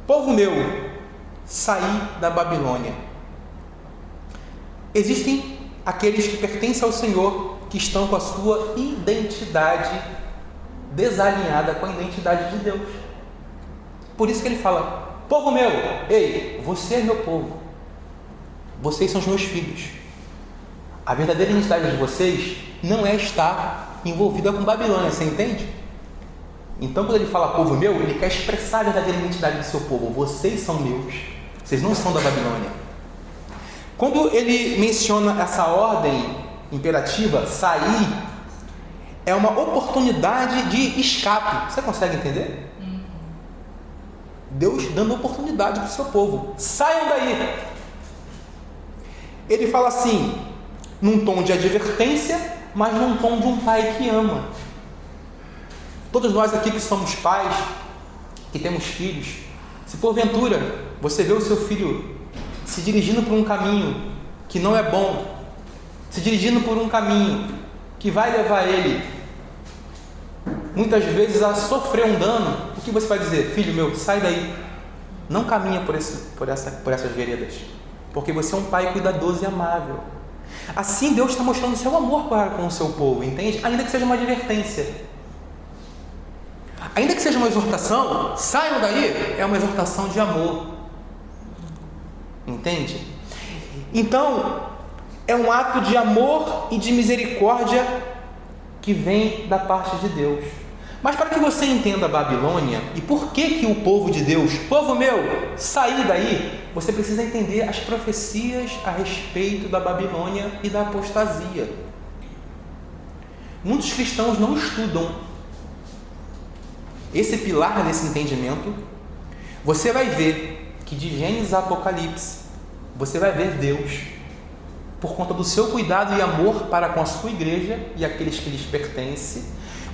povo meu, saí da Babilônia. Existem aqueles que pertencem ao Senhor, que estão com a sua identidade desalinhada com a identidade de Deus. Por isso que ele fala: povo meu, ei, você é meu povo, vocês são os meus filhos. A verdadeira identidade de vocês não é estar envolvida com Babilônia, você entende? Então, quando ele fala povo meu, ele quer expressar a verdadeira identidade do seu povo. Vocês são meus, vocês não são da Babilônia. Quando ele menciona essa ordem imperativa, sair, é uma oportunidade de escape. Você consegue entender? Deus dando oportunidade para o seu povo. Saiam daí. Ele fala assim, num tom de advertência, mas num tom de um pai que ama. Todos nós aqui que somos pais, que temos filhos, se porventura você vê o seu filho se dirigindo por um caminho que não é bom, se dirigindo por um caminho que vai levar ele muitas vezes a sofrer um dano, o que você vai dizer? Filho meu, sai daí, não caminha por essas veredas, porque você é um pai cuidadoso e amável. Assim Deus está mostrando o seu amor para com o seu povo, entende? Ainda que seja uma advertência, ainda que seja uma exortação, saiam daí, é uma exortação de amor, entende? Então, é um ato de amor e de misericórdia que vem da parte de Deus. Mas para que você entenda a Babilônia e por que o povo de Deus, povo meu, sair daí, você precisa entender as profecias a respeito da Babilônia e da apostasia. Muitos cristãos não estudam esse pilar desse entendimento. Você vai ver que de Gênesis a Apocalipse, você vai ver Deus, por conta do seu cuidado e amor para com a sua igreja e aqueles que lhes pertencem,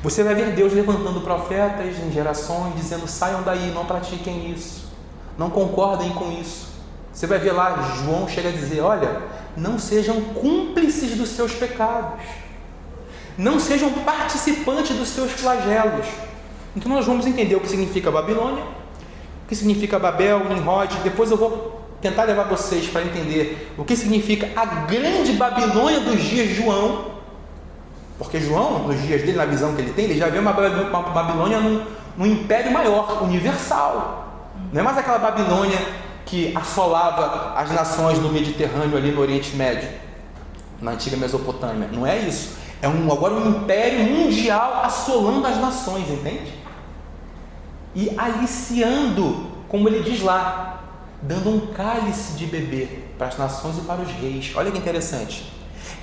você vai ver Deus levantando profetas em gerações, dizendo: saiam daí, não pratiquem isso, não concordem com isso. Você vai ver lá, João chega a dizer: olha, não sejam cúmplices dos seus pecados, não sejam participantes dos seus flagelos. Então nós vamos entender o que significa Babilônia, o que significa Babel, Nimrod. Depois eu vou tentar levar vocês para entender o que significa a grande Babilônia dos dias de João, porque João, nos dias dele, na visão que ele tem, ele já vê uma Babilônia num império maior, universal. Não é mais aquela Babilônia que assolava as nações no Mediterrâneo, ali no Oriente Médio, na antiga Mesopotâmia. Não é isso. É agora um império mundial assolando as nações, entende? E aliciando, como ele diz lá, dando um cálice de beber para as nações e para os reis. Olha que interessante.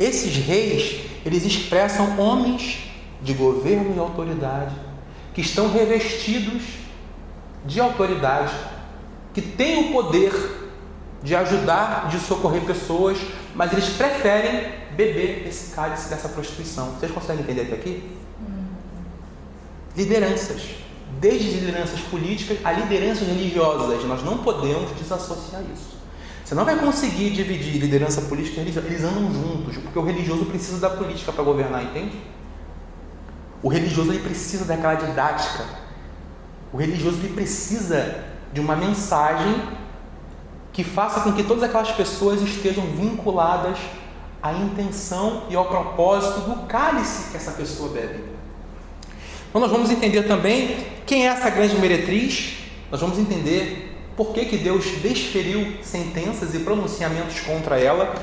Esses reis, eles expressam homens de governo e autoridade, que estão revestidos de autoridade, que têm o poder de ajudar, de socorrer pessoas, mas eles preferem beber esse cálice dessa prostituição. Vocês conseguem entender até aqui? Lideranças, desde lideranças políticas a lideranças religiosas, nós não podemos desassociar isso. Você não vai conseguir dividir liderança política e religiosa, eles andam juntos, porque o religioso precisa da política para governar, entende? O religioso ele precisa daquela didática, o religioso ele precisa de uma mensagem que faça com que todas aquelas pessoas estejam vinculadas à intenção e ao propósito do cálice que essa pessoa bebe. Então nós vamos entender também quem é essa grande meretriz, nós vamos entender por que Deus desferiu sentenças e pronunciamentos contra ela.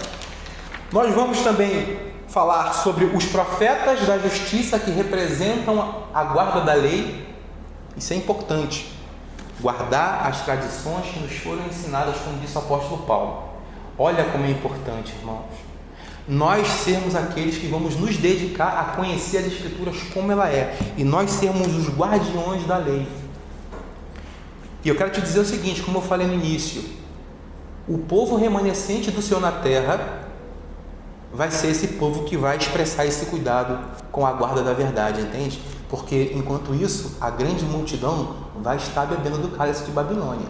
Nós vamos também falar sobre os profetas da justiça que representam a guarda da lei. Isso é importante, guardar as tradições que nos foram ensinadas, como disse o apóstolo Paulo. Olha como é importante, irmãos, nós sermos aqueles que vamos nos dedicar a conhecer as Escrituras como ela é, e nós sermos os guardiões da lei. E eu quero te dizer o seguinte, como eu falei no início, o povo remanescente do Senhor na terra vai ser esse povo que vai expressar esse cuidado com a guarda da verdade, entende? Porque enquanto isso, a grande multidão vai estar bebendo do cálice de Babilônia,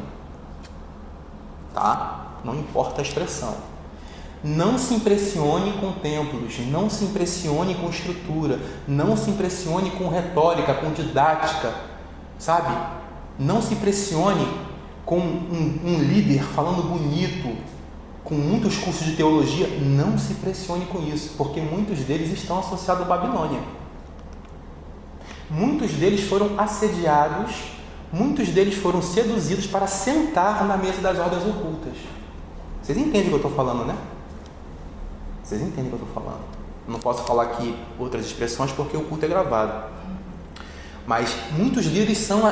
tá? Não importa a expressão. Não se impressione com templos, não se impressione com estrutura, não se impressione com retórica, com didática, sabe? Não se impressione com um líder falando bonito, com muitos cursos de teologia, não se pressione com isso, porque muitos deles estão associados à Babilônia. Muitos deles foram assediados, muitos deles foram seduzidos para sentar na mesa das ordens ocultas. Vocês entendem o que eu estou falando, né? Vocês entendem o que eu estou falando. Não posso falar aqui outras expressões porque o culto é gravado. Mas muitos líderes são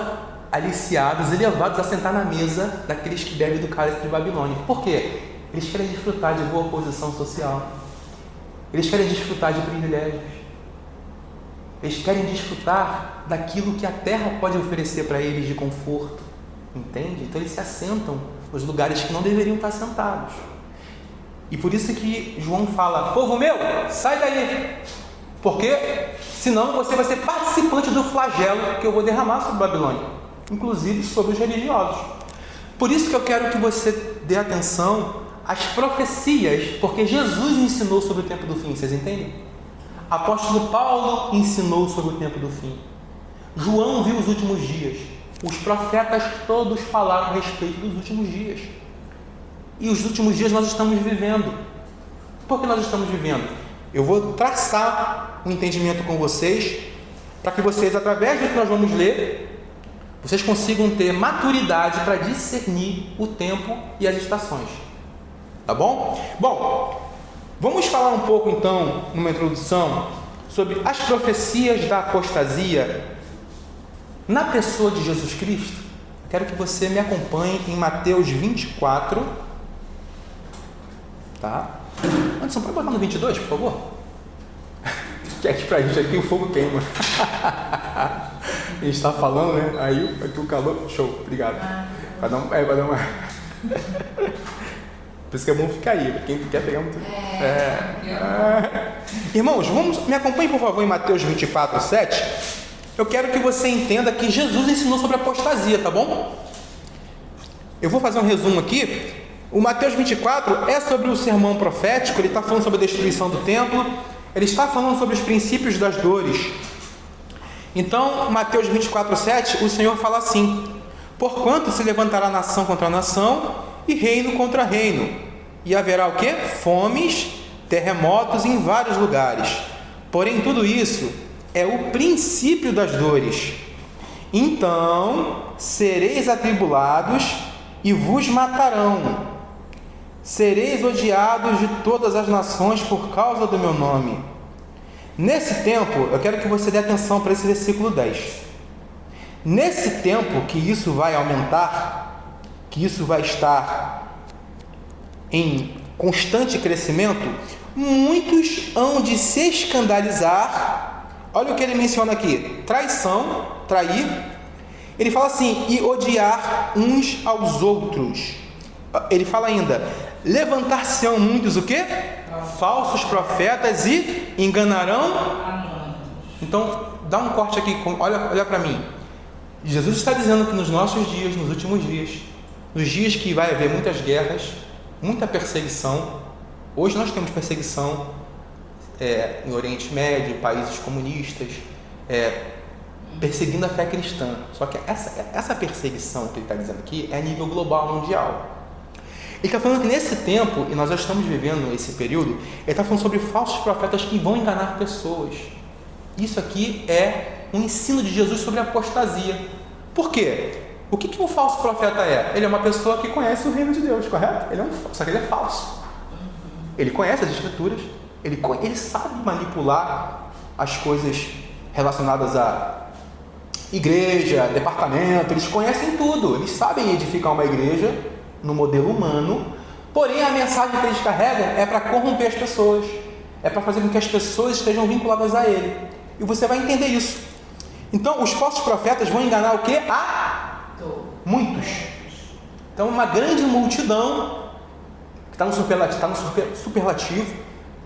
aliciados e levados a sentar na mesa daqueles que bebem do cálice de Babilônia. Por quê? Eles querem desfrutar de boa posição social. Eles querem desfrutar de privilégios. Eles querem desfrutar daquilo que a terra pode oferecer para eles de conforto. Entende? Então eles se assentam nos lugares que não deveriam estar sentados. E por isso que João fala: povo meu, sai daí, porque senão você vai ser participante do flagelo que eu vou derramar sobre a Babilônia, inclusive sobre os religiosos. Por isso que eu quero que você dê atenção às profecias, porque Jesus ensinou sobre o tempo do fim, vocês entendem? Apóstolo Paulo ensinou sobre o tempo do fim. João viu os últimos dias. Os profetas todos falaram a respeito dos últimos dias. E os últimos dias nós estamos vivendo. Por que nós estamos vivendo? Eu vou traçar um entendimento com vocês, para que vocês, através do que nós vamos ler, vocês consigam ter maturidade para discernir o tempo e as estações. Tá bom? Bom, vamos falar um pouco então, numa introdução, sobre as profecias da apostasia na pessoa de Jesus Cristo. Quero que você me acompanhe em Mateus 24. Tá? Anderson, pode botar no 22, por favor? Que aqui pra gente aqui o fogo queima. A gente está falando, né? Aí aqui o calor. Show, obrigado. Vai dar uma. Por isso que é bom ficar aí, quem quer pegar muito. Irmãos, me acompanhe por favor em Mateus 24, 7. Eu quero que você entenda que Jesus ensinou sobre apostasia, tá bom? Eu vou fazer um resumo aqui. O Mateus 24 é sobre o sermão profético, ele está falando sobre a destruição do templo, ele está falando sobre os princípios das dores. Então, Mateus 24, 7, o Senhor fala assim: porquanto se levantará nação contra nação e reino contra reino, e haverá o quê? Fomes, terremotos em vários lugares. Porém, tudo isso é o princípio das dores. Então, sereis atribulados e vos matarão. Sereis odiados de todas as nações por causa do meu nome. Nesse tempo, eu quero que você dê atenção para esse versículo 10. Nesse tempo que isso vai aumentar, que isso vai estar em constante crescimento, muitos hão de se escandalizar. Olha o que ele menciona aqui: traição, trair. Ele fala assim: e odiar uns aos outros. Ele fala ainda: levantar-se-ão muitos o quê? Falsos profetas e enganarão. Então, dá um corte aqui, olha para mim. Jesus está dizendo que nos nossos dias, nos últimos dias, nos dias que vai haver muitas guerras, muita perseguição. Hoje nós temos perseguição no Oriente Médio, países comunistas, perseguindo a fé cristã. Só que essa perseguição que ele está dizendo aqui é a nível global, mundial. Ele está falando que nesse tempo, e nós já estamos vivendo esse período, ele está falando sobre falsos profetas que vão enganar pessoas. Isso aqui é um ensino de Jesus sobre a apostasia. Por quê? O que um falso profeta é? Ele é uma pessoa que conhece o reino de Deus, correto? Só que ele é falso. Ele conhece as escrituras, ele sabe manipular as coisas relacionadas à igreja, departamento, eles conhecem tudo, eles sabem edificar uma igreja no modelo humano, porém a mensagem que eles carregam é para corromper as pessoas, é para fazer com que as pessoas estejam vinculadas a ele, e você vai entender isso. Então os falsos profetas vão enganar o quê? Muitos. Então uma grande multidão, que está no superlativo,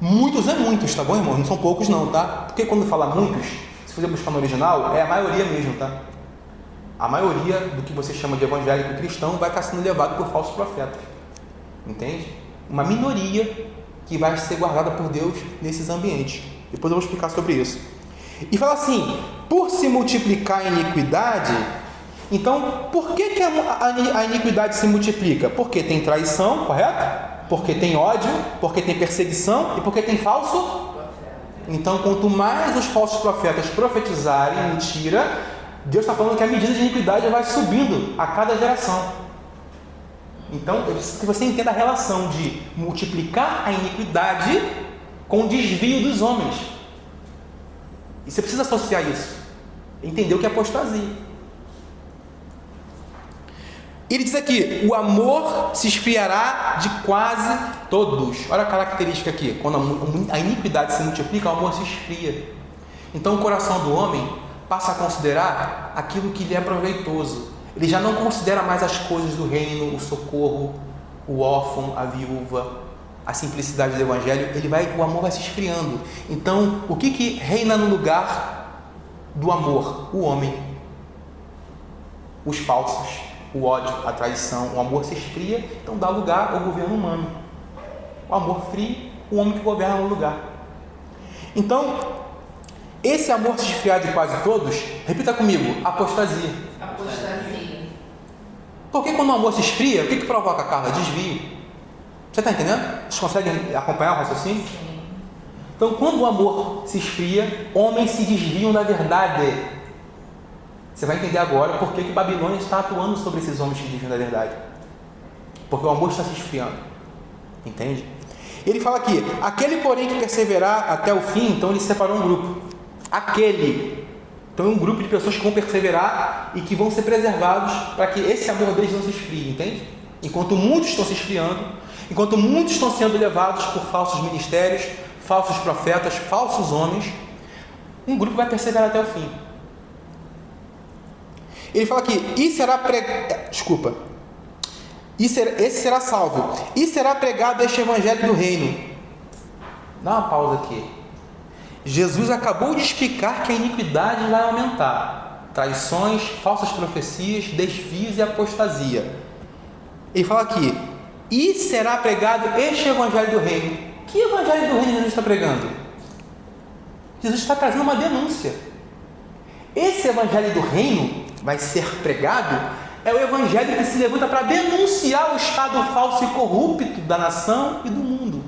muitos é muitos, tá bom, irmão? Não são poucos não, tá? Porque quando fala muitos, se você buscar no original, é a maioria mesmo, tá? A maioria do que você chama de evangélico cristão vai estar sendo levado por falsos profetas. Entende? Uma minoria que vai ser guardada por Deus nesses ambientes. Depois eu vou explicar sobre isso. E fala assim: por se multiplicar a iniquidade, Então, por que a iniquidade se multiplica? Porque tem traição, correto? Porque tem ódio, porque tem perseguição e porque tem falso. Então, quanto mais os falsos profetas profetizarem mentira, Deus está falando que a medida de iniquidade vai subindo a cada geração. Então, eu preciso que você entenda a relação de multiplicar a iniquidade com o desvio dos homens. E você precisa associar isso. Entender o que é apostasia. Ele diz aqui, o amor se esfriará de quase todos. Olha a característica aqui, quando a iniquidade se multiplica, o amor se esfria. Então o coração do homem passa a considerar aquilo que lhe é proveitoso. Ele já não considera mais as coisas do reino, o socorro, o órfão, a viúva, a simplicidade do evangelho. O amor vai se esfriando. Então, o que reina no lugar do amor? O homem, os falsos, o ódio, a traição. O amor se esfria, então dá lugar ao governo humano. O amor frio, o homem que governa no lugar. Então, esse amor se esfriar de quase todos, repita comigo, apostasia. Apostasia. Porque quando o amor se esfria, o que provoca, Carla? Desvio. Você está entendendo? Vocês conseguem acompanhar o raciocínio? Sim. Então, quando o amor se esfria, homens se desviam da verdade. Você vai entender agora por que Babilônia está atuando sobre esses homens que desviam da verdade. Porque o amor está se esfriando. Entende? Ele fala aqui, aquele porém que perseverar até o fim, então ele separou um grupo. Aquele. Então é um grupo de pessoas que vão perseverar e que vão ser preservados para que esse amor deles não se esfrie, entende? Enquanto muitos estão se esfriando, enquanto muitos estão sendo levados por falsos ministérios, falsos profetas, falsos homens, um grupo vai perseverar até o fim. Ele fala aqui, esse será salvo, e será pregado este evangelho do reino. Dá uma pausa aqui. Jesus acabou de explicar que a iniquidade vai aumentar. Traições, falsas profecias, desvios e apostasia. Ele fala aqui, e será pregado este evangelho do reino. Que evangelho do reino Jesus está pregando? Jesus está trazendo uma denúncia. Esse evangelho do reino vai ser pregado, é o evangelho que se levanta para denunciar o estado falso e corrupto da nação e do mundo.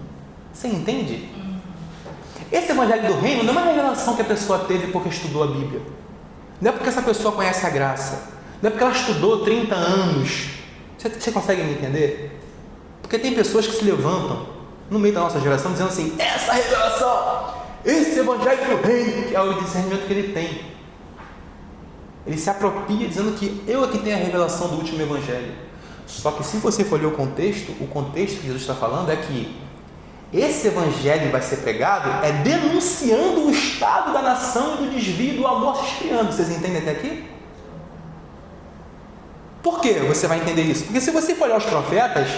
Você entende? Esse evangelho do reino não é uma revelação que a pessoa teve porque estudou a Bíblia. Não é porque essa pessoa conhece a graça. Não é porque ela estudou 30 anos. Você consegue me entender? Porque tem pessoas que se levantam no meio da nossa geração dizendo assim, essa revelação, esse evangelho do reino, que é o discernimento que ele tem. Ele se apropria dizendo que eu é que tenho a revelação do último evangelho. Só que se você for ler o contexto que Jesus está falando é que esse evangelho vai ser pregado é denunciando o estado da nação e do desvio do amor se esfriando. Vocês entendem até aqui? Por que você vai entender isso? Porque se você for olhar os profetas,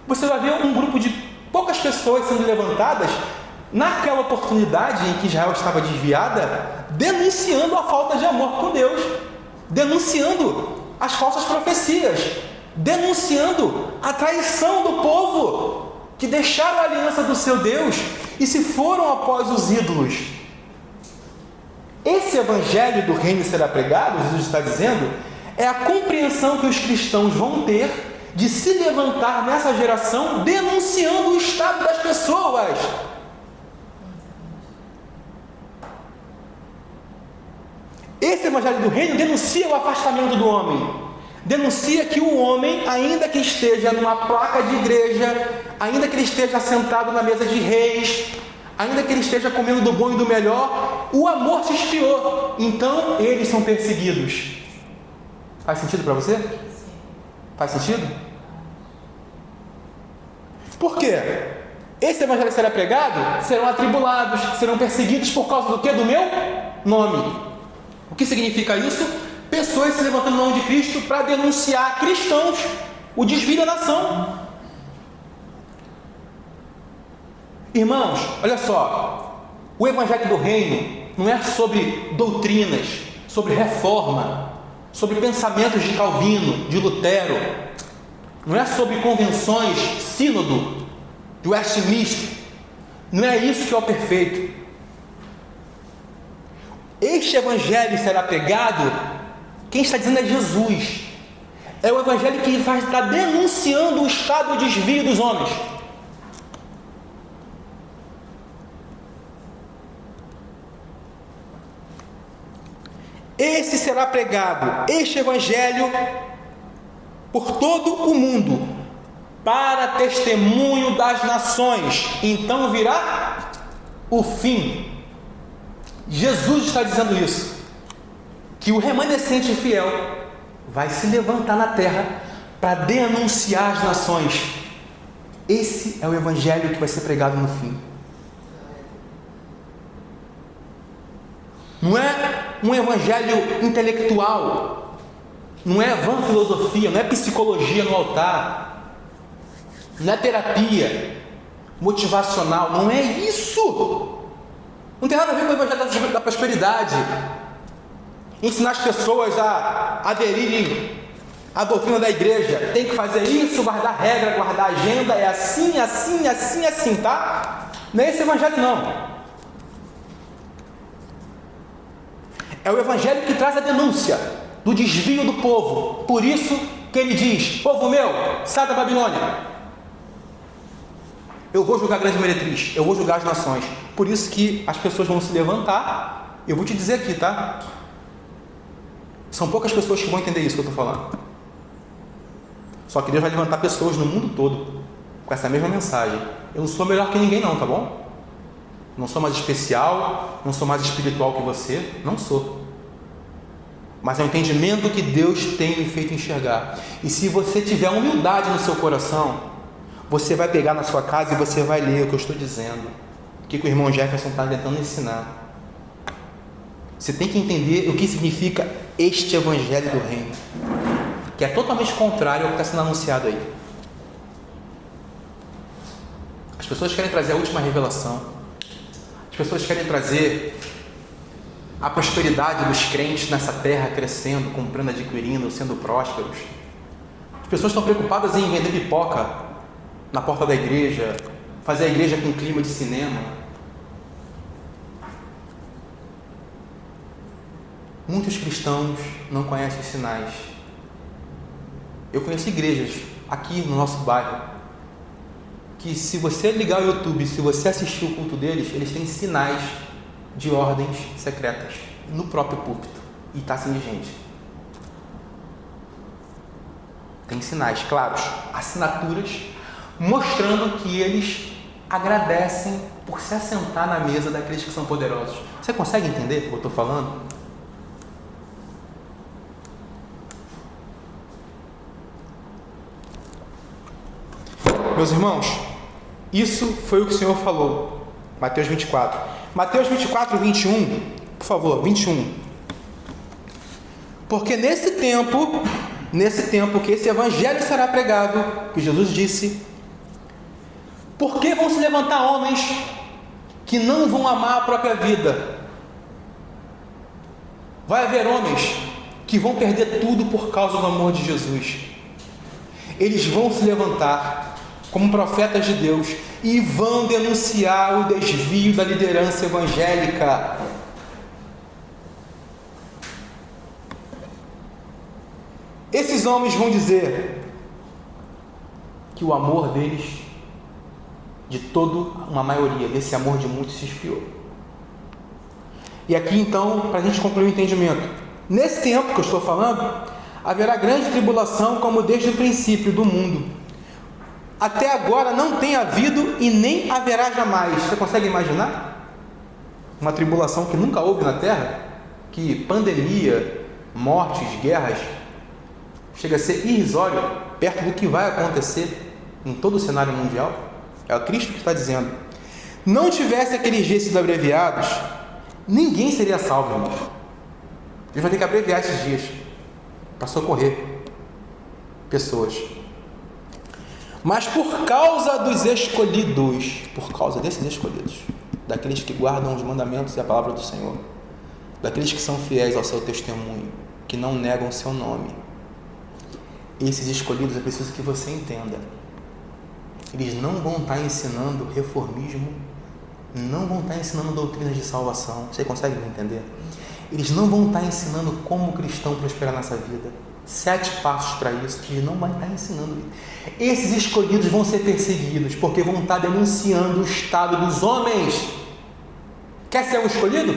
você vai ver um grupo de poucas pessoas sendo levantadas naquela oportunidade em que Israel estava desviada, denunciando a falta de amor com Deus, denunciando as falsas profecias, denunciando a traição do povo que deixaram a aliança do seu Deus e se foram após os ídolos. Esse evangelho do reino será pregado, Jesus está dizendo, é a compreensão que os cristãos vão ter de se levantar nessa geração denunciando o estado das pessoas. Esse evangelho do reino denuncia o afastamento do homem, denuncia que o homem, ainda que esteja numa placa de igreja, ainda que ele esteja sentado na mesa de reis, ainda que ele esteja comendo do bom e do melhor, o amor se esfriou, então eles são perseguidos. Faz sentido para você? Sim. Faz sentido? Por quê? Esse evangelho será pregado, serão atribulados, serão perseguidos por causa do quê? Do meu nome. O que significa isso? Pessoas se levantando no nome de Cristo para denunciar cristãos, o desvio da nação. Irmãos, olha só, o evangelho do reino não é sobre doutrinas, sobre reforma, sobre pensamentos de Calvino, de Lutero, não é sobre convenções, sínodo, de Westminster, não é isso que é o perfeito. Este evangelho será pregado Quem está dizendo é Jesus. É o evangelho que está denunciando o estado de desvio dos homens. Esse será pregado, este evangelho, por todo o mundo, para testemunho das nações. Então virá o fim. Jesus está dizendo isso, que o remanescente fiel vai se levantar na terra para denunciar as nações. Esse é o evangelho que vai ser pregado no fim. Não é um evangelho intelectual, não é vã filosofia, não é psicologia no altar, não é terapia motivacional, não é isso. Não tem nada a ver com o evangelho da prosperidade, ensinar as pessoas a aderirem à doutrina da igreja. Tem que fazer isso, guardar regra, guardar agenda, é assim, assim, assim, assim, tá? Não é esse evangelho não. É o evangelho que traz a denúncia do desvio do povo. Por isso que ele diz: povo meu, sai da Babilônia. Eu vou julgar a grande meretriz, eu vou julgar as nações. Por isso que as pessoas vão se levantar. Eu vou te dizer aqui, tá? São poucas pessoas que vão entender isso que eu estou falando. Só que Deus vai levantar pessoas no mundo todo com essa mesma mensagem. Eu não sou melhor que ninguém não, tá bom? Não sou mais especial, não sou mais espiritual que você, não sou. Mas é um entendimento que Deus tem me feito enxergar. E se você tiver humildade no seu coração, você vai pegar na sua casa e você vai ler o que eu estou dizendo, o que o irmão Jefferson está tentando ensinar. Você tem que entender o que significa este evangelho do reino, que é totalmente contrário ao que está sendo anunciado aí. As pessoas querem trazer a última revelação. As pessoas querem trazer a prosperidade dos crentes nessa terra crescendo, comprando, adquirindo, sendo prósperos. As pessoas estão preocupadas em vender pipoca na porta da igreja, fazer a igreja com clima de cinema. Muitos cristãos não conhecem os sinais. Eu conheço igrejas aqui no nosso bairro que, se você ligar o YouTube, se você assistir o culto deles, eles têm sinais de ordens secretas no próprio púlpito, e está assim de gente. Tem sinais claros, assinaturas, mostrando que eles agradecem por se assentar na mesa daqueles que são poderosos. Você consegue entender o que eu estou falando? Meus irmãos, isso foi o que o Senhor falou. Mateus 24. Mateus 24, 21. Por favor, 21. Porque nesse tempo que esse evangelho será pregado, que Jesus disse: porque vão se levantar homens que não vão amar a própria vida. Vai haver homens que vão perder tudo por causa do amor de Jesus. Eles vão se levantar como profetas de Deus e vão denunciar o desvio da liderança evangélica. Esses homens vão dizer que o amor deles, de toda uma maioria, desse amor de muitos, se esfriou. E aqui então, para a gente concluir o entendimento, nesse tempo que eu estou falando, haverá grande tribulação, como desde o princípio do mundo. Até agora não tem havido e nem haverá jamais. Você consegue imaginar? Uma tribulação que nunca houve na Terra? Que pandemia, mortes, guerras, chega a ser irrisório perto do que vai acontecer em todo o cenário mundial. É o Cristo que está dizendo. Não tivesse aqueles dias sido abreviados, ninguém seria salvo, irmão. Deus vai ter que abreviar esses dias para socorrer pessoas. Mas por causa dos escolhidos, por causa desses escolhidos, daqueles que guardam os mandamentos e a palavra do Senhor, daqueles que são fiéis ao seu testemunho, que não negam o seu nome, esses escolhidos, é preciso que você entenda, eles não vão estar ensinando reformismo, não vão estar ensinando doutrinas de salvação. Você consegue entender? eles não vão estar ensinando como o cristão prosperar nessa vida. 7 passos para isso, eles não vão estar ensinando. Esses escolhidos vão ser perseguidos, porque vão estar denunciando o estado dos homens. Quer ser um escolhido?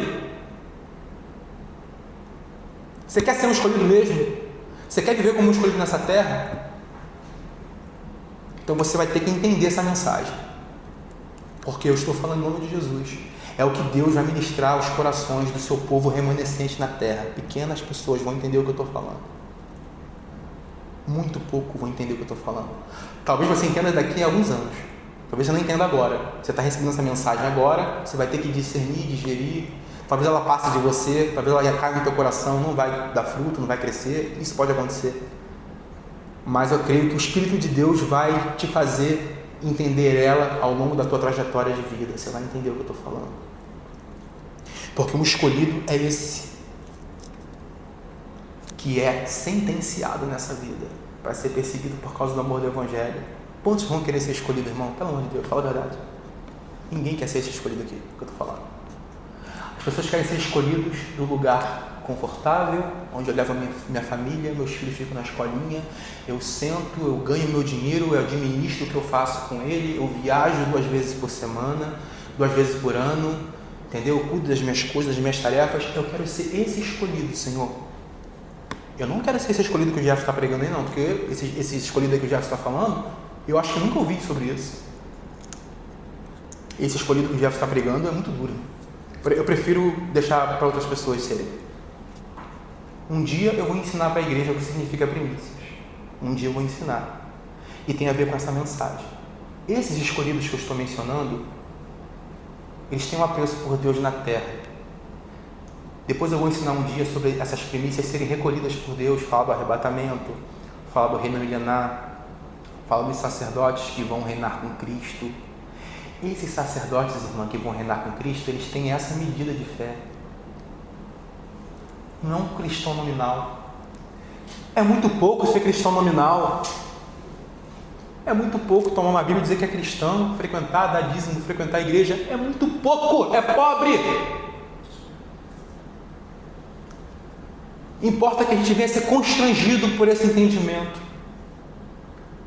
Você quer ser um escolhido mesmo? Você quer viver como um escolhido nessa terra? Então você vai ter que entender essa mensagem, porque eu estou falando em nome de Jesus. É o que Deus vai ministrar aos corações do seu povo remanescente na terra. Pequenas pessoas vão entender o que eu estou falando. Muito pouco vão entender o que eu estou falando. Talvez você entenda daqui a alguns anos. Talvez você não entenda agora. Você está recebendo essa mensagem agora, você vai ter que discernir, digerir. Talvez ela passe de você, talvez ela caia no teu coração, não vai dar fruto, não vai crescer. Isso pode acontecer. Mas eu creio que o Espírito de Deus vai te fazer entender ela ao longo da tua trajetória de vida. Você vai entender o que eu estou falando. Porque um escolhido é esse, que é sentenciado nessa vida para ser perseguido por causa do amor do Evangelho. Quantos vão querer ser escolhidos, irmão? Pelo amor de Deus, fala a verdade. Ninguém quer ser escolhido aqui, que eu estou falando. As pessoas querem ser escolhidos do lugar confortável, onde eu levo minha família, meus filhos ficam na escolinha, eu sento, eu ganho meu dinheiro, eu administro o que eu faço com ele, eu viajo 2 vezes por semana, 2 vezes por ano, entendeu? Eu cuido das minhas coisas, das minhas tarefas. Eu quero ser esse escolhido, Senhor. Eu não quero ser esse escolhido que o Jefferson está pregando aí, não, porque esse escolhido aí que o Jefferson está falando, eu acho que eu nunca ouvi sobre isso. Esse escolhido que o Jefferson está pregando é muito duro. Eu prefiro deixar para outras pessoas serem. Um dia eu vou ensinar para a igreja o que significa primícias. Um dia eu vou ensinar. E tem a ver com essa mensagem. Esses escolhidos que eu estou mencionando, eles têm um apreço por Deus na terra. Depois eu vou ensinar um dia sobre essas primícias serem recolhidas por Deus, falar do arrebatamento, falar do reino milenar, falar dos sacerdotes que vão reinar com Cristo. Esses sacerdotes, irmão, que vão reinar com Cristo, eles têm essa medida de fé. Não é um cristão nominal. É muito pouco ser cristão nominal. É muito pouco tomar uma Bíblia e dizer que é cristão, frequentar, dar dízimo, frequentar a igreja. É muito pouco, é pobre. Importa que a gente venha ser constrangido por esse entendimento.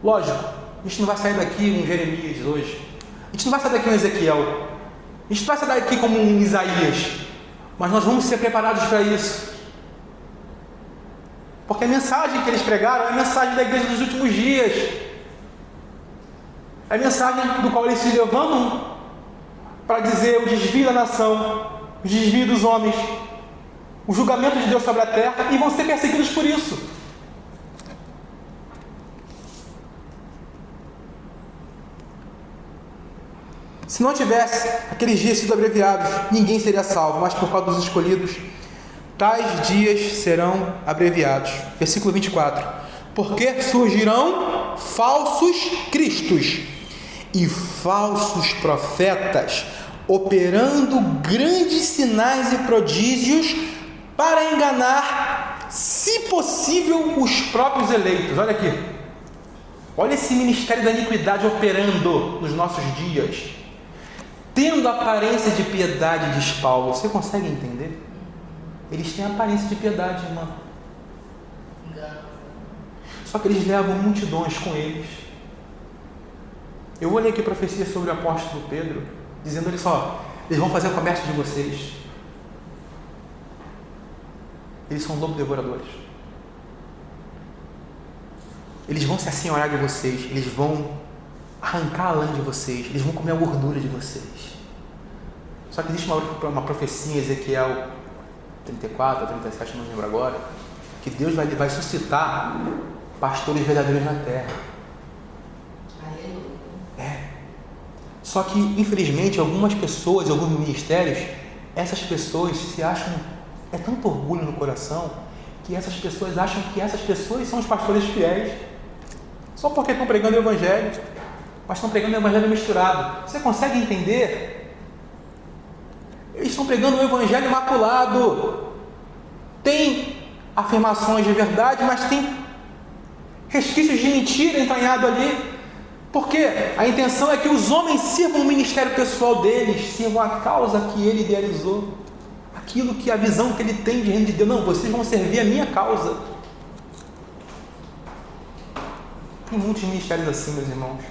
Lógico, a gente não vai sair daqui um Jeremias hoje. A gente não vai sair daqui um Ezequiel. A gente não vai sair daqui como um Isaías. Mas nós vamos ser preparados para isso. Porque a mensagem que eles pregaram é a mensagem da igreja dos últimos dias. É a mensagem do qual eles se levantam para dizer o desvio da nação, o desvio dos homens, o julgamento de Deus sobre a terra, e vão ser perseguidos por isso. Se não tivesse aqueles dias sido abreviados, ninguém seria salvo, mas por causa dos escolhidos, tais dias serão abreviados. Versículo 24. Porque surgirão falsos cristos e falsos profetas, operando grandes sinais e prodígios para enganar, se possível, os próprios eleitos. Olha aqui. Olha esse ministério da iniquidade operando nos nossos dias. Tendo aparência de piedade, diz Paulo. Você consegue entender? Eles têm aparência de piedade, irmão. Só que eles levam multidões com eles. Eu vou ler aqui profecia sobre o apóstolo Pedro, dizendo: olha só, eles vão fazer o comércio de vocês. Eles são lobo devoradores. Eles vão se assenhorar de vocês. Eles vão arrancar a lã de vocês. Eles vão comer a gordura de vocês. Só que existe uma profecia em Ezequiel 34 ou 37, não lembro agora, que Deus vai suscitar pastores verdadeiros na terra. Só que, infelizmente, algumas pessoas, alguns ministérios, essas pessoas se acham, é tanto orgulho no coração, que essas pessoas acham que essas pessoas são os pastores fiéis, só porque estão pregando o Evangelho, mas estão pregando o Evangelho misturado. Você consegue entender? Eles estão pregando o Evangelho imaculado. Tem afirmações de verdade, mas tem resquícios de mentira entranhado ali. Porque a intenção é que os homens sirvam o ministério pessoal deles, sirvam a causa que ele idealizou. aquilo que a visão que ele tem de reino de Deus. Não, vocês vão servir a minha causa. Tem muitos ministérios assim, meus irmãos.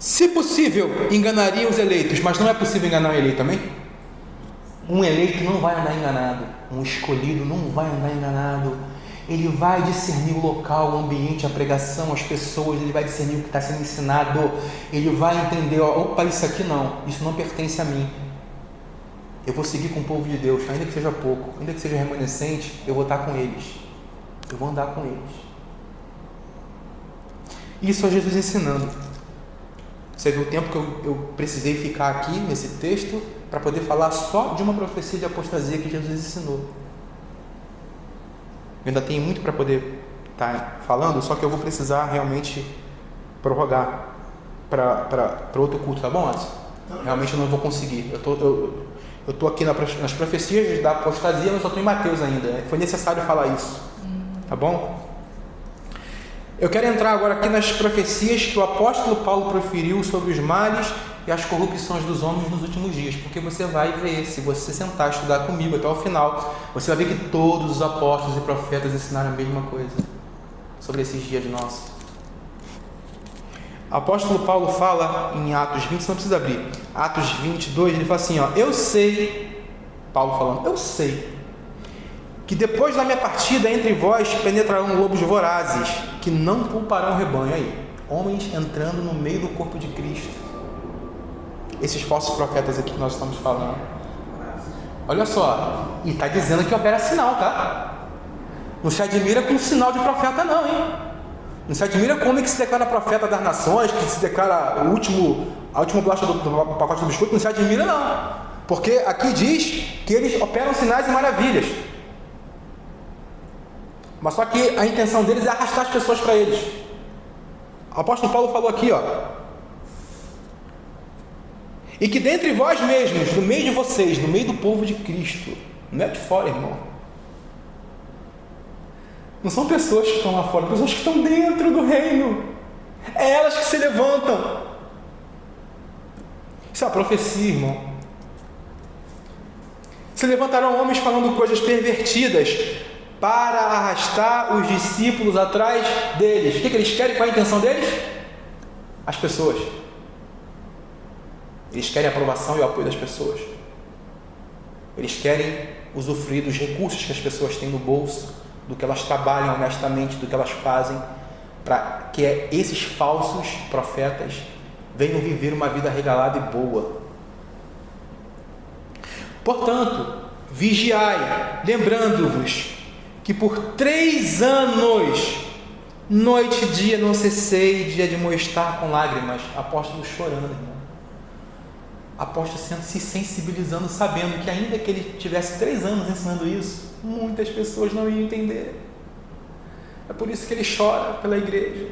Se possível, enganaria os eleitos, mas não é possível enganar um eleito também? Um eleito não vai andar enganado, um escolhido não vai andar enganado. Ele vai discernir o local, o ambiente, a pregação, as pessoas, ele vai discernir o que está sendo ensinado, ele vai entender, opa, isso aqui não, isso não pertence a mim. Eu vou seguir com o povo de Deus, ainda que seja pouco, ainda que seja remanescente, eu vou estar com eles, eu vou andar com eles. Isso é Jesus ensinando. Você viu o tempo que eu precisei ficar aqui nesse texto para poder falar só de uma profecia de apostasia que Jesus ensinou. Eu ainda tenho muito para poder estar falando, só que eu vou precisar realmente prorrogar para outro culto, tá bom, Anderson? Realmente eu não vou conseguir. Eu estou aqui nas profecias da apostasia, mas só estou em Mateus ainda. Foi necessário falar isso, tá bom? Eu quero entrar agora aqui nas profecias que o apóstolo Paulo proferiu sobre os males e as corrupções dos homens nos últimos dias, porque você vai ver, se você sentar e estudar comigo até o final, você vai ver que todos os apóstolos e profetas ensinaram a mesma coisa sobre esses dias nossos. O apóstolo Paulo fala em Atos 20, você não precisa abrir, Atos 22, ele fala assim, eu sei, Paulo falando, eu sei, que depois da minha partida entre vós penetrarão lobos vorazes, que não pouparão o rebanho. Aí, homens entrando no meio do corpo de Cristo. Esses falsos profetas aqui que nós estamos falando. Olha só, e está dizendo que opera sinal, tá? Não se admira com sinal de profeta não, hein? Não se admira com homem que se declara profeta das nações, que se declara a última bolacha do pacote do biscoito, não se admira não. Porque aqui diz que eles operam sinais e maravilhas. Mas só que a intenção deles é arrastar as pessoas para eles. O apóstolo Paulo falou aqui, e que dentre vós mesmos, no meio de vocês, no meio do povo de Cristo, não é de fora, irmão. Não são pessoas que estão lá fora, pessoas que estão dentro do reino. É elas que se levantam. Isso é uma profecia, irmão. Se levantarão homens falando coisas pervertidas para arrastar os discípulos atrás deles. O que eles querem? Qual é a intenção deles? As pessoas. Eles querem a aprovação e o apoio das pessoas. Eles querem usufruir dos recursos que as pessoas têm no bolso, do que elas trabalham honestamente, do que elas fazem, para que esses falsos profetas venham viver uma vida regalada e boa. Portanto, vigiai, lembrando-vos que por 3 anos, noite e dia, não cessei de admoestar com lágrimas. Apóstolo chorando, irmão. Apóstolo se sensibilizando, sabendo que ainda que ele tivesse 3 anos ensinando isso, muitas pessoas não iam entender. É por isso que ele chora pela igreja.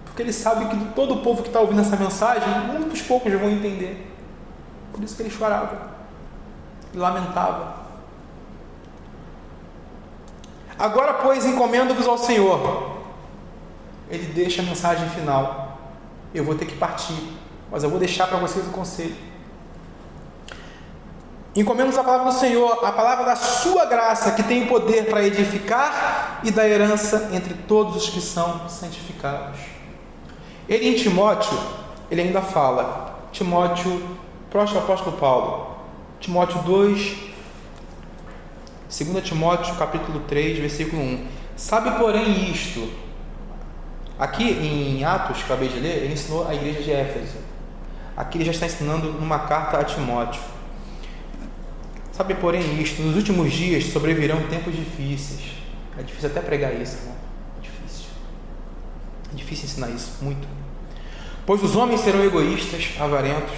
Porque ele sabe que de todo o povo que está ouvindo essa mensagem, muitos poucos vão entender. Por isso que ele chorava e lamentava. Agora, pois, encomendo-vos ao Senhor. Ele deixa a mensagem final. Eu vou ter que partir, mas eu vou deixar para vocês o conselho. Encomendo-vos a palavra do Senhor, a palavra da sua graça, que tem poder para edificar e dar herança entre todos os que são santificados. Ele em Timóteo, ele ainda fala, Timóteo, próximo apóstolo Paulo, Timóteo 2, 2 Timóteo capítulo 3, versículo 1. Sabe, porém, isto. Aqui em Atos, que eu acabei de ler, ele ensinou a igreja de Éfeso. Aqui ele já está ensinando numa carta a Timóteo. Sabe, porém, isto. Nos últimos dias sobrevirão tempos difíceis. É difícil até pregar isso, irmão. É difícil. É difícil ensinar isso, muito. Pois os homens serão egoístas, avarentos,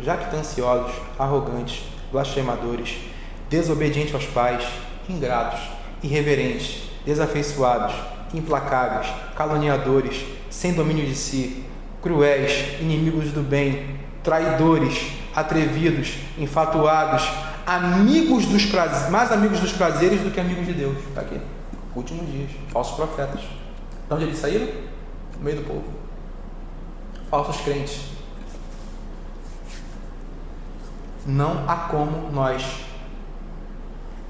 jactanciosos, arrogantes, blasfemadores, desobedientes aos pais, ingratos, irreverentes, desafeiçoados, implacáveis, caluniadores, sem domínio de si, cruéis, inimigos do bem, traidores, atrevidos, enfatuados, amigos dos prazeres, mais amigos dos prazeres do que amigos de Deus. Está aqui, últimos dias, falsos profetas. De onde eles saíram? No meio do povo. Falsos crentes. não há como nós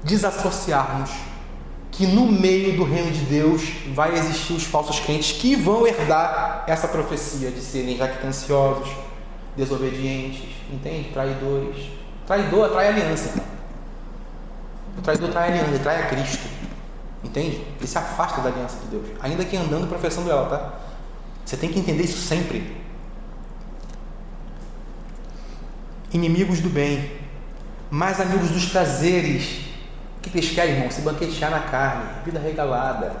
desassociarmos que no meio do reino de Deus vai existir os falsos crentes que vão herdar essa profecia de serem jactanciosos, desobedientes, entende? Traidores. Traidor trai aliança, irmão. O traidor trai aliança, ele trai a Cristo, entende? Ele se afasta da aliança de Deus, ainda que andando professando ela, tá? Você tem que entender isso sempre. Inimigos do bem, mais amigos dos prazeres. O que eles querem, irmão? Se banquetear na carne, vida regalada.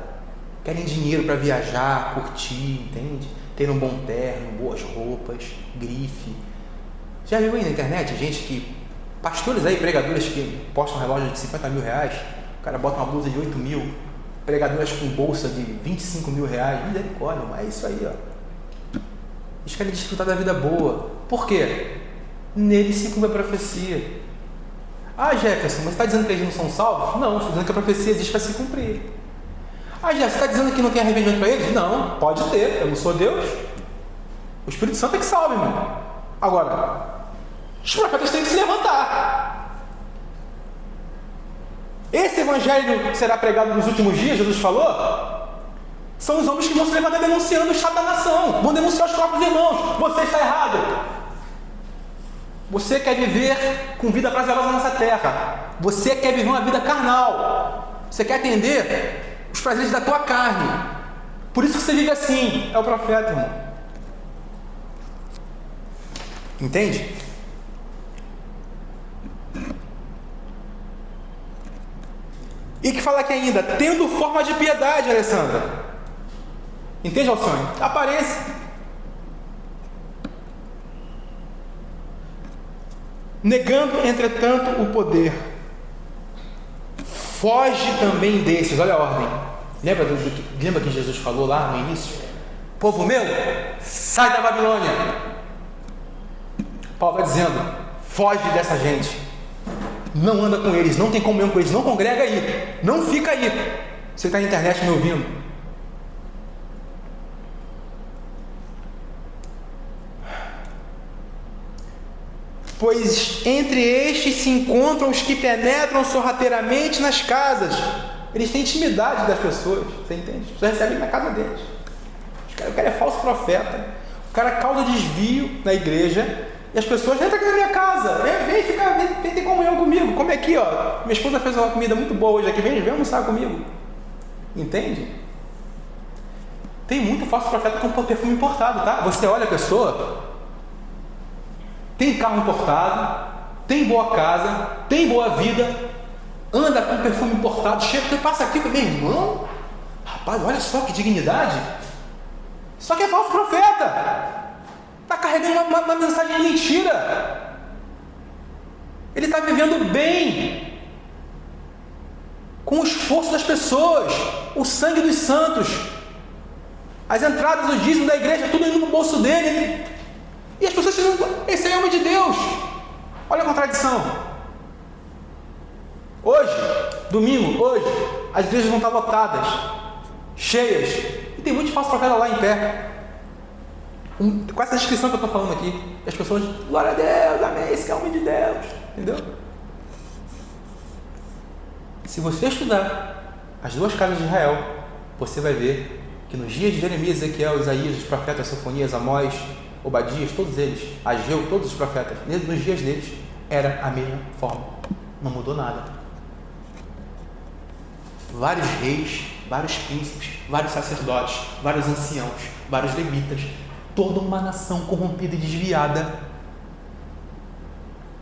Querem dinheiro para viajar, curtir, entende? Ter um bom terno, boas roupas, grife. Já viu aí na internet gente que, pastores aí, pregadores que postam um relógio de 50 mil reais, o cara bota uma blusa de 8 mil, pregadoras com bolsa de 25 mil reais, misericórdia, mas é isso aí, ó. Eles querem desfrutar da vida boa. Por quê? Nele se cumpre a profecia. Ah, Jefferson, mas você está dizendo que eles não são salvos? Não, estou dizendo que a profecia existe para se cumprir. Ah, Jefferson, você está dizendo que não tem arrependimento para eles? Não, pode ter, eu não sou Deus. O Espírito Santo é que salva, irmão. Agora, os profetas têm que se levantar. Esse evangelho que será pregado nos últimos dias, Jesus falou, são os homens que vão se levantar denunciando o estado da nação, vão denunciar os próprios irmãos. Você está errado. Você quer viver com vida prazerosa nessa terra. Você quer viver uma vida carnal. Você quer atender os prazeres da tua carne. Por isso que você vive assim. É o profeta, irmão. Entende? E que fala aqui ainda, tendo forma de piedade, Alessandra. Entende, Alcione? Aparência. Negando, entretanto, o poder. Foge também desses. Olha a ordem. Lembra que Jesus falou lá no início? Povo meu, sai da Babilônia. Paulo está dizendo, foge dessa gente. Não anda com eles, não tem comunhão com eles, não congrega aí, não fica aí. Você está na internet me ouvindo? Pois entre estes se encontram os que penetram sorrateiramente nas casas. Eles têm intimidade das pessoas, você entende? As pessoas recebem na casa deles. O cara é falso profeta. O cara causa desvio na igreja. E as pessoas entram aqui na minha casa. Vem ter comunhão comigo. Come aqui, ó. Minha esposa fez uma comida muito boa hoje aqui. Vem almoçar comigo. Entende? Tem muito falso profeta com perfume importado, tá? Você olha a pessoa, tem carro importado, tem boa casa, tem boa vida, anda com perfume importado, chega, você passa aqui com meu irmão, rapaz, olha só que dignidade. Só que é falso profeta, está carregando uma mensagem de mentira. Ele está vivendo bem, com o esforço das pessoas, o sangue dos santos, as entradas, os dízimos da igreja, tudo indo no bolso dele. E as pessoas dizem, esse é homem de Deus. Olha a contradição. Hoje, domingo, as igrejas vão estar lotadas, cheias, e tem muitos falsos profetas lá em pé, com essa descrição que eu estou falando aqui. E as pessoas, glória a Deus, amém, esse é o homem de Deus. Entendeu? Se você estudar as duas casas de Israel, você vai ver que nos dias de Jeremias, Ezequiel, Isaías, os profetas, Sofonias, Amós, Obadias, todos eles, Ageu, todos os profetas, nos dias deles, era a mesma forma, não mudou nada. Vários reis, vários príncipes, vários sacerdotes, vários anciãos, vários levitas, toda uma nação corrompida e desviada,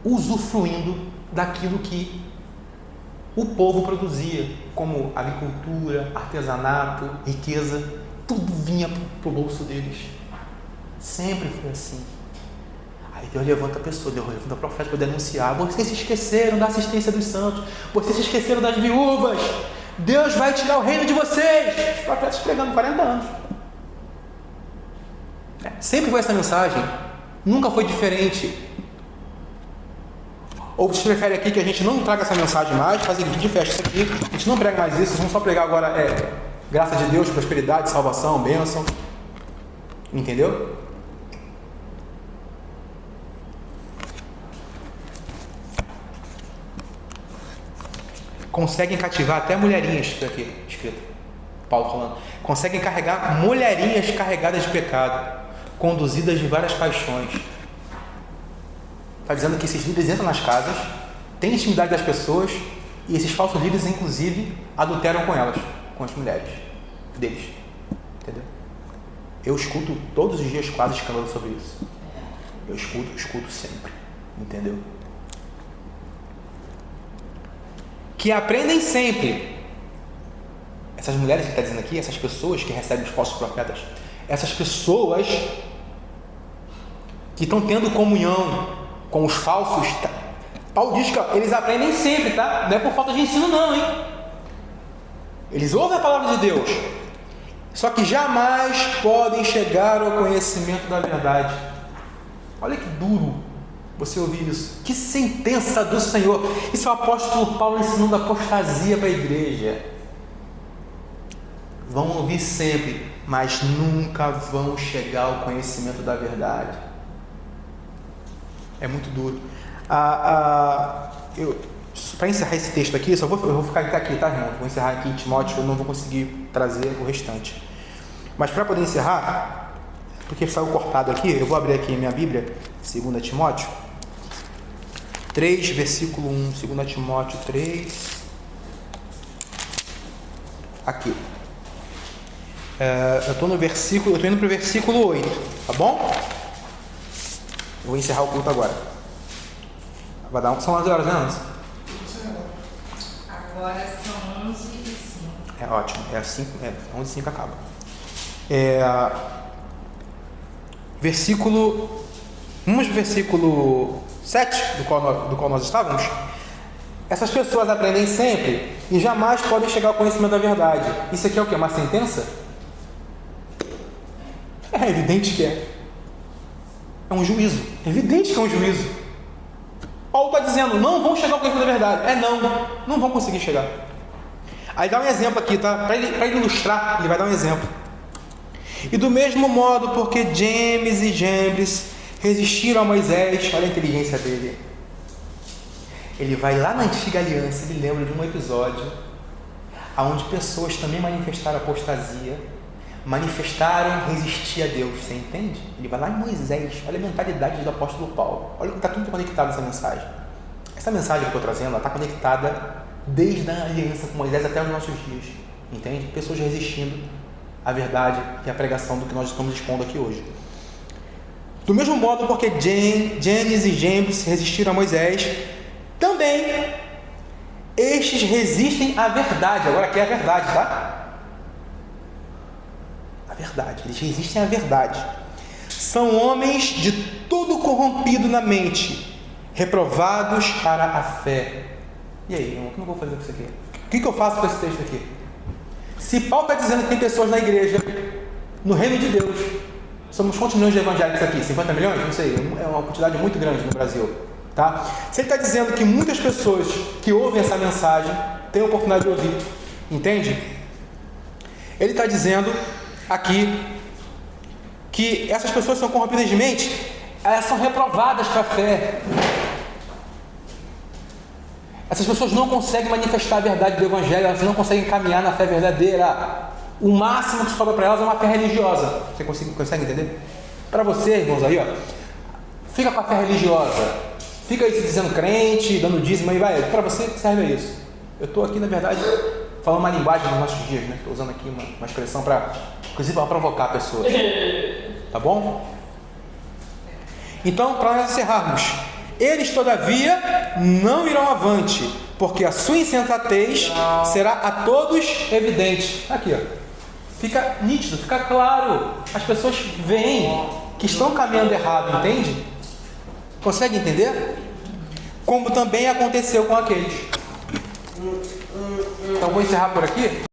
usufruindo daquilo que o povo produzia, como agricultura, artesanato, riqueza, tudo vinha para o bolso deles. Sempre foi assim. Aí Deus levanta a pessoa, Deus levanta o profeta para denunciar. Vocês se esqueceram da assistência dos santos, vocês se esqueceram das viúvas. Deus vai tirar o reino de vocês. Os profetas pregando 40 anos. Sempre foi essa mensagem, nunca foi diferente. Ou vocês preferem aqui que a gente não traga essa mensagem mais, fazer vídeo de festa isso aqui, a gente não prega mais isso, vamos só pregar agora graça de Deus, prosperidade, salvação, bênção. Entendeu? conseguem cativar até mulherinhas, isso aqui, escrito, Paulo falando, conseguem carregar mulherinhas carregadas de pecado, conduzidas de várias paixões. Está dizendo que esses líderes entram nas casas, têm intimidade das pessoas, e esses falsos líderes, inclusive, adulteram com elas, com as mulheres deles. Entendeu? Eu escuto todos os dias quase escândalo sobre isso. Eu escuto sempre. Entendeu? Que aprendem sempre. Essas mulheres que está dizendo aqui, essas pessoas que recebem os falsos profetas, essas pessoas que estão tendo comunhão com os falsos, tá? Paulo diz que eles aprendem sempre, tá? Não é por falta de ensino não, hein? Eles ouvem a palavra de Deus, só que jamais podem chegar ao conhecimento da verdade. Olha que duro você ouvir isso. Que sentença do Senhor. Isso é o apóstolo Paulo ensinando apostasia para a igreja. Vão ouvir sempre, mas nunca vão chegar ao conhecimento da verdade. É muito duro. Para encerrar esse texto aqui, eu vou ficar aqui, tá, irmão? Vou encerrar aqui em Timóteo, eu não vou conseguir trazer o restante. Mas para poder encerrar, porque saiu cortado aqui, eu vou abrir aqui minha Bíblia, 2 Timóteo 3, versículo 1, 2 Timóteo 3, aqui. Eu estou indo para o versículo 8, tá bom? Eu vou encerrar o culto agora. São 11 horas, né, Ana? Agora são 11h05. É ótimo, 11h05 acaba. Vamos no versículo 7, do qual nós estávamos. Essas pessoas aprendem sempre e jamais podem chegar ao conhecimento da verdade. Isso aqui é o quê? Uma sentença? É evidente que é. É um juízo. É evidente que é um juízo. Paulo está dizendo, não vão chegar ao conhecimento da verdade. Não vão conseguir chegar. Aí dá um exemplo aqui, tá? Para ele ilustrar, ele vai dar um exemplo. E do mesmo modo, porque James e Jambres resistiram a Moisés, olha a inteligência dele. Ele vai lá na antiga aliança, ele lembra de um episódio onde pessoas também manifestaram apostasia, manifestaram resistir a Deus, você entende? Ele vai lá em Moisés, olha a mentalidade do apóstolo Paulo, olha que está tudo conectado essa mensagem. Essa mensagem que eu estou trazendo, ela está conectada desde a aliança com Moisés até os nossos dias, entende? Pessoas resistindo à verdade e à pregação do que nós estamos expondo aqui hoje. Do mesmo modo, porque Janes e Jambres resistiram a Moisés, também estes resistem à verdade. Agora aqui é a verdade, tá? A verdade, eles resistem à verdade. São homens de todo corrompido na mente, reprovados para a fé. E aí, irmão, o que eu vou fazer com isso aqui? O que eu faço com esse texto aqui? Se Paulo está dizendo que tem pessoas na igreja, no reino de Deus, somos quantos milhões de evangélicos aqui? 50 milhões? Não sei, é uma quantidade muito grande no Brasil. Tá? Se ele está dizendo que muitas pessoas que ouvem essa mensagem têm a oportunidade de ouvir, entende? Ele está dizendo aqui que essas pessoas são corrompidas de mente, elas são reprovadas para a fé. Essas pessoas não conseguem manifestar a verdade do Evangelho, elas não conseguem caminhar na fé verdadeira. O máximo que sobra para elas é uma fé religiosa. Você consegue entender? Para você, irmãos, aí, ó, fica com a fé religiosa, fica aí se dizendo crente, dando dízimo, aí vai. Para você que serve isso. Eu estou aqui, na verdade, falando uma linguagem dos nossos dias, né? Estou usando aqui uma expressão para, inclusive, para provocar pessoas. Tá bom? Então, para nós encerrarmos, eles, todavia, não irão avante, porque a sua insensatez será a todos evidente. Aqui, ó. Fica nítido, fica claro. As pessoas veem que estão caminhando errado, entende? Consegue entender? Como também aconteceu com aqueles. Então, vou encerrar por aqui.